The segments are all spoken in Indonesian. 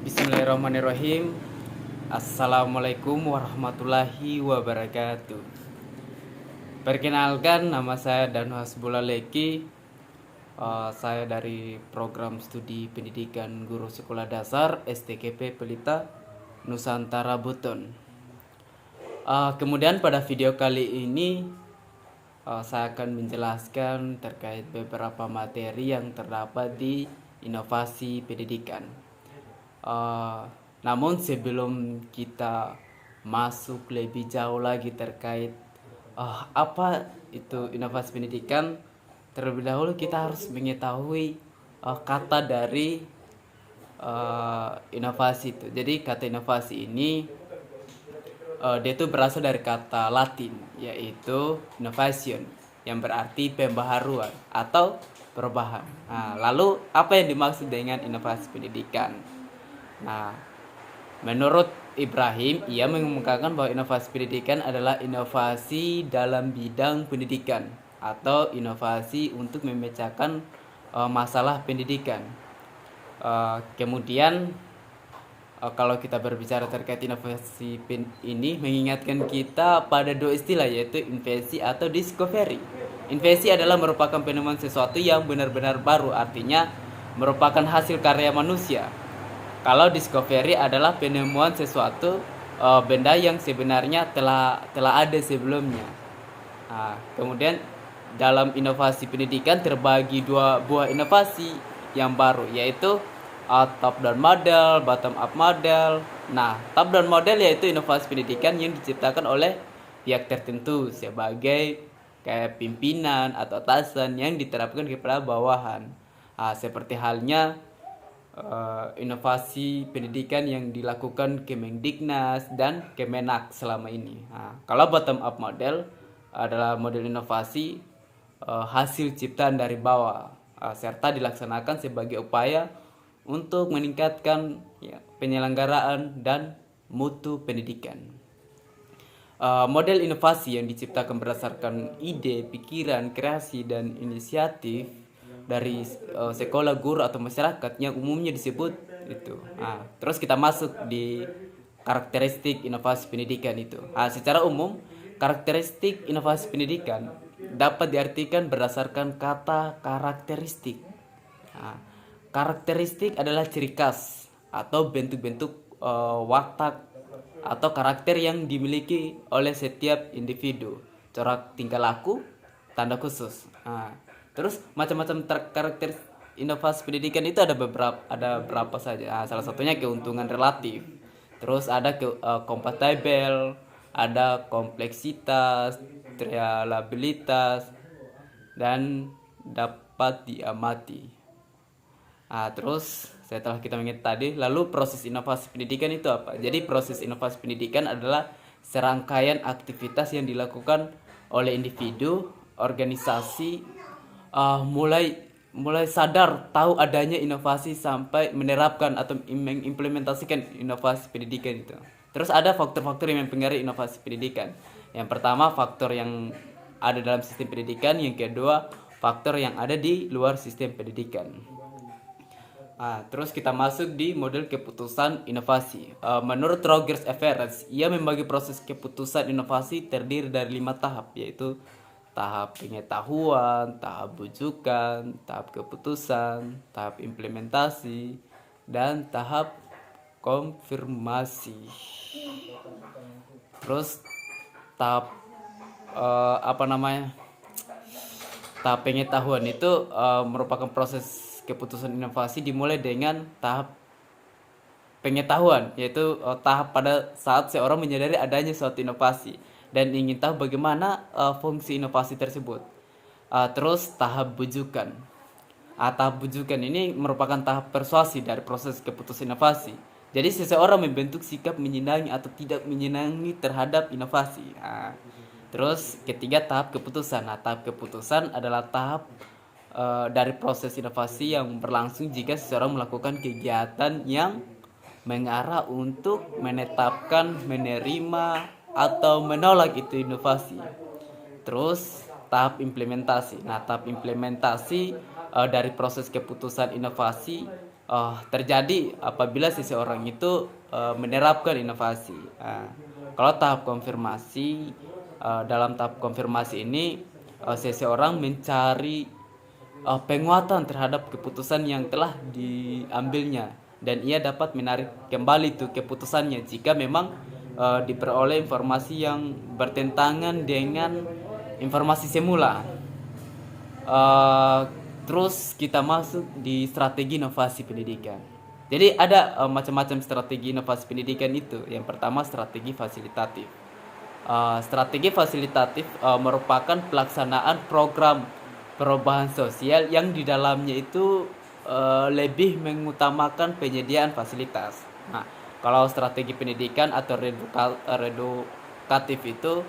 Bismillahirrahmanirrahim. Assalamualaikum warahmatullahi wabarakatuh. Perkenalkan, nama saya Danu Hasbullah Leki. Saya dari program studi pendidikan guru sekolah dasar STKP Pelita Nusantara Buton. Kemudian pada video kali ini saya akan menjelaskan terkait beberapa materi yang terdapat di inovasi pendidikan. Namun sebelum kita masuk lebih jauh lagi terkait apa itu inovasi pendidikan, terlebih dahulu kita harus mengetahui kata dari inovasi itu. Jadi kata inovasi ini dia itu berasal dari kata Latin, yaitu innovation, yang berarti pembaharuan atau perubahan. Lalu apa yang dimaksud dengan inovasi pendidikan? Nah, menurut Ibrahim, ia mengemukakan bahwa inovasi pendidikan adalah inovasi dalam bidang pendidikan atau inovasi untuk memecahkan masalah pendidikan. Kemudian kalau kita berbicara terkait inovasi ini, mengingatkan kita pada dua istilah, yaitu invasi atau discovery. Invasi adalah merupakan penemuan sesuatu yang benar-benar baru, artinya merupakan hasil karya manusia. Kalau discovery adalah penemuan sesuatu benda yang sebenarnya telah ada sebelumnya. Kemudian dalam inovasi pendidikan terbagi dua buah inovasi yang baru, yaitu top down model, bottom up model. Nah, top down model yaitu inovasi pendidikan yang diciptakan oleh pihak tertentu sebagai kayak pimpinan atau atasan yang diterapkan kepada bawahan. Seperti halnya inovasi pendidikan yang dilakukan Kemendiknas dan Kemenak selama ini. Kalau bottom up model adalah model inovasi hasil ciptaan dari bawah, serta dilaksanakan sebagai upaya untuk meningkatkan penyelenggaraan dan mutu pendidikan. Model inovasi yang diciptakan berdasarkan ide, pikiran, kreasi, dan inisiatif dari sekolah, guru, atau masyarakat yang umumnya disebut itu. Terus kita masuk di karakteristik inovasi pendidikan itu. Secara umum, karakteristik inovasi pendidikan dapat diartikan berdasarkan kata karakteristik. Karakteristik adalah ciri khas atau bentuk-bentuk watak atau karakter yang dimiliki oleh setiap individu, corak tingkah laku, tanda khusus. Terus macam-macam karakter inovasi pendidikan itu ada berapa saja. Salah satunya keuntungan relatif. Terus ada kompatibel, ada kompleksitas, reliabilitas, dan dapat diamati. Terus setelah kita mengingat tadi, lalu proses inovasi pendidikan itu apa? Jadi proses inovasi pendidikan adalah serangkaian aktivitas yang dilakukan oleh individu, organisasi, mulai sadar tahu adanya inovasi sampai menerapkan atau mengimplementasikan inovasi pendidikan itu. Terus ada faktor-faktor yang mempengaruhi inovasi pendidikan. Yang pertama, faktor yang ada dalam sistem pendidikan. Yang kedua, faktor yang ada di luar sistem pendidikan. Terus kita masuk di model keputusan inovasi. Menurut Rogers Everett, ia membagi proses keputusan inovasi terdiri dari 5 tahap, yaitu tahap pengetahuan, tahap bujukan, tahap keputusan, tahap implementasi, dan tahap konfirmasi. Terus tahap tahap pengetahuan itu merupakan proses keputusan inovasi dimulai dengan tahap pengetahuan, yaitu tahap pada saat seorang menyadari adanya suatu inovasi dan ingin tahu bagaimana fungsi inovasi tersebut. Terus tahap bujukan. Tahap bujukan ini merupakan tahap persuasi dari proses keputusan inovasi. Jadi seseorang membentuk sikap menyenangi atau tidak menyenangi terhadap inovasi. Terus ketiga, tahap keputusan. Tahap keputusan adalah tahap dari proses inovasi yang berlangsung jika seseorang melakukan kegiatan yang mengarah untuk menetapkan, menerima, atau menolak itu inovasi. Terus tahap implementasi. Tahap implementasi dari proses keputusan inovasi terjadi apabila seseorang itu menerapkan inovasi. Kalau tahap konfirmasi, dalam tahap konfirmasi ini seseorang mencari penguatan terhadap keputusan yang telah diambilnya, dan ia dapat menarik kembali tuh keputusannya jika memang diperoleh informasi yang bertentangan dengan informasi semula. Terus kita masuk di strategi inovasi pendidikan. Jadi ada macam-macam strategi inovasi pendidikan itu. Yang pertama, strategi fasilitatif. Strategi fasilitatif merupakan pelaksanaan program perubahan sosial yang di dalamnya itu lebih mengutamakan penyediaan fasilitas. Nah, kalau strategi pendidikan atau reedukatif itu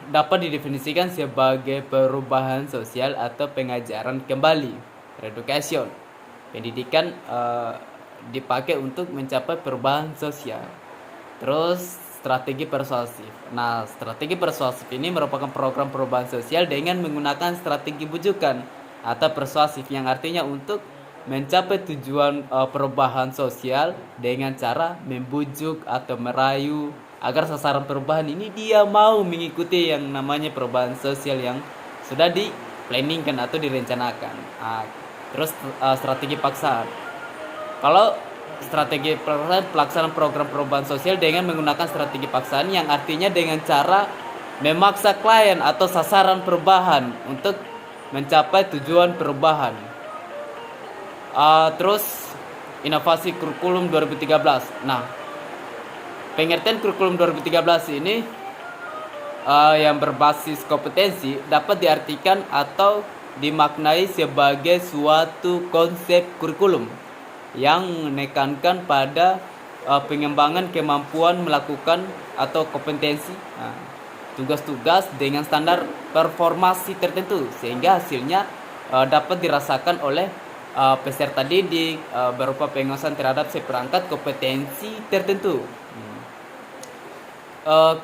dapat didefinisikan sebagai perubahan sosial atau pengajaran kembali, reeducation. Pendidikan dipakai untuk mencapai perubahan sosial. Terus strategi persuasif. Nah, strategi persuasif ini merupakan program perubahan sosial dengan menggunakan strategi bujukan atau persuasif, yang artinya untuk mencapai tujuan perubahan sosial dengan cara membujuk atau merayu agar sasaran perubahan ini dia mau mengikuti yang namanya perubahan sosial yang sudah di-planningkan atau direncanakan. Terus strategi paksaan. Kalau strategi pelaksanaan program perubahan sosial dengan menggunakan strategi paksaan, yang artinya dengan cara memaksa klien atau sasaran perubahan untuk mencapai tujuan perubahan. Terus inovasi kurikulum 2013. Nah, pengertian kurikulum 2013 ini yang berbasis kompetensi dapat diartikan atau dimaknai sebagai suatu konsep kurikulum yang menekankan pada pengembangan kemampuan melakukan atau kompetensi tugas-tugas dengan standar performasi tertentu, sehingga hasilnya dapat dirasakan oleh peserta didik berupa penguasaan terhadap seperangkat kompetensi tertentu.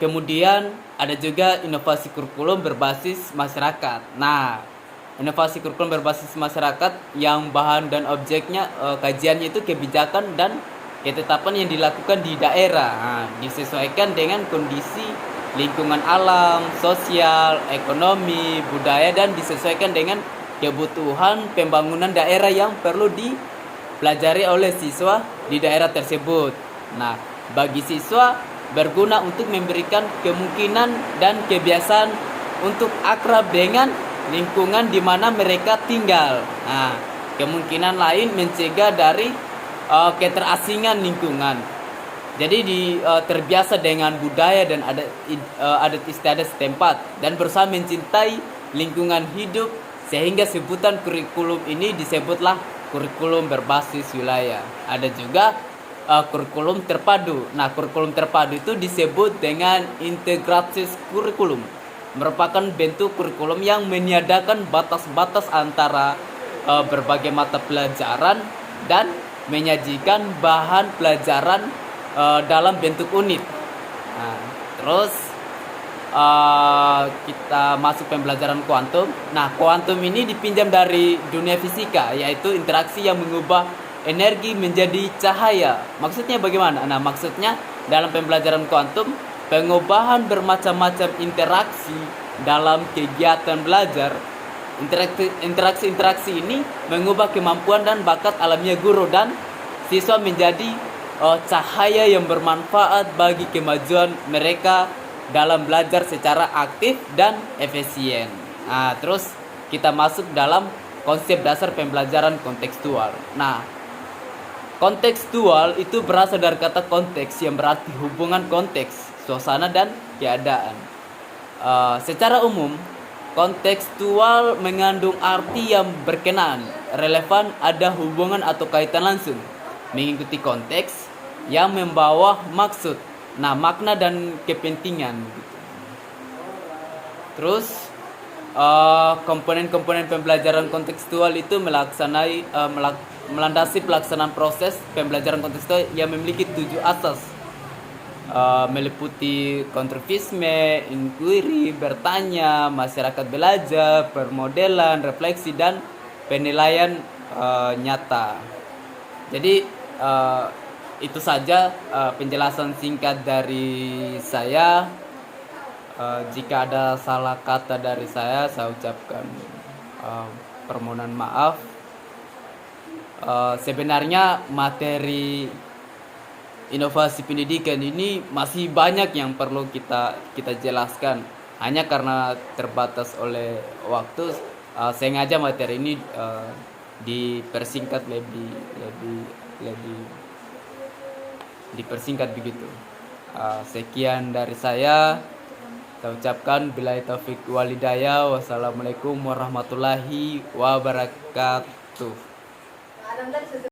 Kemudian ada juga inovasi kurikulum berbasis masyarakat. Nah, inovasi kurikulum berbasis masyarakat yang bahan dan objeknya kajiannya itu kebijakan dan ketetapan yang dilakukan di daerah, disesuaikan dengan kondisi lingkungan alam, sosial, ekonomi, budaya, dan disesuaikan dengan kebutuhan pembangunan daerah yang perlu dipelajari oleh siswa di daerah tersebut. Nah, bagi siswa berguna untuk memberikan kemungkinan dan kebiasaan untuk akrab dengan lingkungan di mana mereka tinggal. Nah, kemungkinan lain mencegah dari keterasingan lingkungan. Jadi terbiasa dengan budaya dan adat istiadat setempat dan berusaha mencintai lingkungan hidup, sehingga sebutan kurikulum ini disebutlah kurikulum berbasis wilayah. Ada juga kurikulum terpadu. Nah, kurikulum terpadu itu disebut dengan integrated kurikulum, merupakan bentuk kurikulum yang meniadakan batas-batas antara berbagai mata pelajaran dan menyajikan bahan pelajaran dalam bentuk unit. Nah, terus kita masuk pembelajaran kuantum. Nah, kuantum ini dipinjam dari dunia fisika, yaitu interaksi yang mengubah energi menjadi cahaya. Maksudnya bagaimana? Nah, maksudnya dalam pembelajaran kuantum, pengubahan bermacam-macam interaksi dalam kegiatan belajar. Interaksi ini mengubah kemampuan dan bakat alamiah guru dan siswa menjadi cahaya yang bermanfaat bagi kemajuan mereka dalam belajar secara aktif dan efisien. Nah, terus kita masuk dalam konsep dasar pembelajaran kontekstual. Nah, kontekstual itu berasal dari kata konteks yang berarti hubungan konteks, suasana, dan keadaan. Secara umum, kontekstual mengandung arti yang berkenaan, relevan, ada hubungan atau kaitan langsung, mengikuti konteks yang membawa maksud, makna dan kepentingan. Terus komponen-komponen pembelajaran kontekstual itu melandasi pelaksanaan proses pembelajaran kontekstual yang memiliki 7 asas, meliputi kontrafisme, inquiry, bertanya, masyarakat belajar, permodelan, refleksi, dan penilaian nyata. Jadi itu saja penjelasan singkat dari saya. Jika ada salah kata dari saya ucapkan permohonan maaf. Sebenarnya materi inovasi pendidikan ini masih banyak yang perlu kita jelaskan. Hanya karena terbatas oleh waktu, sengaja materi ini dipersingkat lebih dipersingkat begitu. Sekian dari saya. Saya ucapkan billahi taufik walhidayah. Wassalamualaikum warahmatullahi wabarakatuh.